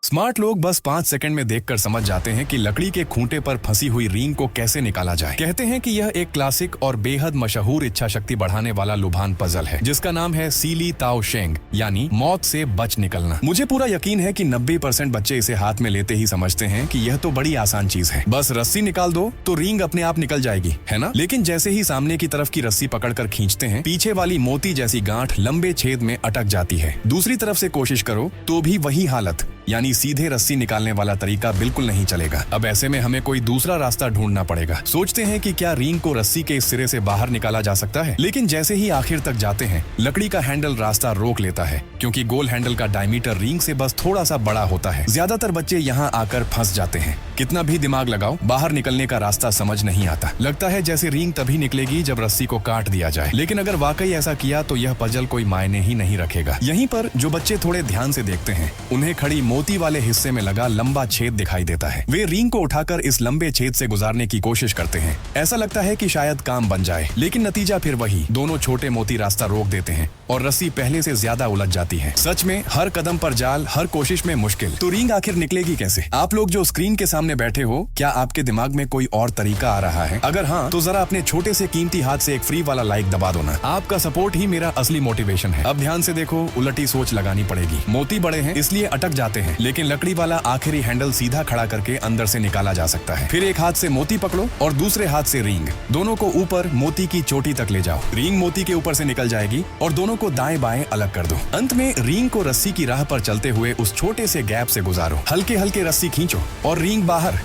Smart लोग बस 5 second में देखकर समझ जाते हैं कि लकड़ी के खूंटे पर फंसी हुई रींग को कैसे निकाला जाए। कहते हैं कि यह एक क्लासिक और बेहद मशहूर इच्छा शक्ति बढ़ाने वाला लुभान पजल है, जिसका नाम है सीली ताओ शेंग, यानी मौत से बच निकलना। मुझे पूरा यकीन है कि 90% बच्चे इसे हाथ में लेते ही समझते हैं कि यह तो बड़ी आसान चीज है, बस रस्सी निकाल दो तो रींग अपने आप निकल जाएगी, है ना? लेकिन जैसे ही सामने की तरफ की रस्सी पकड़कर खींचते हैं, पीछे वाली मोती जैसी गांठ लंबे छेद में अटक जाती है। दूसरी तरफ से कोशिश करो तो भी वही हालत, यानी सीधे रस्सी निकालने वाला तरीका बिल्कुल नहीं चलेगा। अब ऐसे में हमें कोई दूसरा रास्ता ढूंढना पड़ेगा। सोचते हैं कि क्या रींग को रस्सी के इस सिरे से बाहर निकाला जा सकता है, लेकिन जैसे ही आखिर तक जाते हैं, लकड़ी का हैंडल रास्ता रोक लेता है, क्योंकि गोल हैंडल का डायमीटर रींग से बस थोड़ा सा बड़ा होता है। ज्यादातर बच्चे यहाँ आकर फंस जाते हैं। कितना भी दिमाग लगाओ, बाहर निकलने का रास्ता समझ नहीं आता। लगता है जैसे रींग तभी निकलेगी जब रस्सी को काट दिया जाए, लेकिन अगर वाकई ऐसा किया तो यह पजल कोई मायने ही नहीं रखेगा। यहीं पर जो बच्चे थोड़े ध्यान से देखते हैं, उन्हें खड़ी मोती वाले हिस्से में लगा लंबा छेद दिखाई देता है। वे रींग को उठाकर इस लंबे छेद से गुजारने की कोशिश करते हैं। ऐसा लगता है कि शायद काम बन जाए, लेकिन नतीजा फिर वही। दोनों छोटे मोती रास्ता रोक देते हैं और रस्सी पहले से ज्यादा उलझ जाती है। सच में हर कदम पर जाल, हर कोशिश में मुश्किल। तो रींग आखिर निकलेगी कैसे? आप लोग जो स्क्रीन के सामने बैठे हो, क्या आपके दिमाग में कोई और तरीका आ रहा है? अगर हाँ, तो जरा अपने छोटे से कीमती हाथ से एक फ्री वाला लाइक दबा दो ना। आपका सपोर्ट ही मेरा असली मोटिवेशन है। अब ध्यान से देखो, उलटी सोच लगानी पड़ेगी। मोती बड़े हैं इसलिए अटक जाते हैं, लेकिन लकड़ी वाला आखिरी हैंडल सीधा खड़ा करके अंदर से निकाला जा सकता है। फिर एक हाथ से मोती पकड़ो और दूसरे हाथ से रींग, दोनों को ऊपर मोती की चोटी तक ले जाओ। रींग मोती के ऊपर से निकल जाएगी और दोनों को दाएं बाएं अलग कर दो। अंत में रींग को रस्सी की राह पर चलते हुए उस छोटे से गैप से गुजारो। हल्के हल्के रस्सी खींचो और रींग बाहर।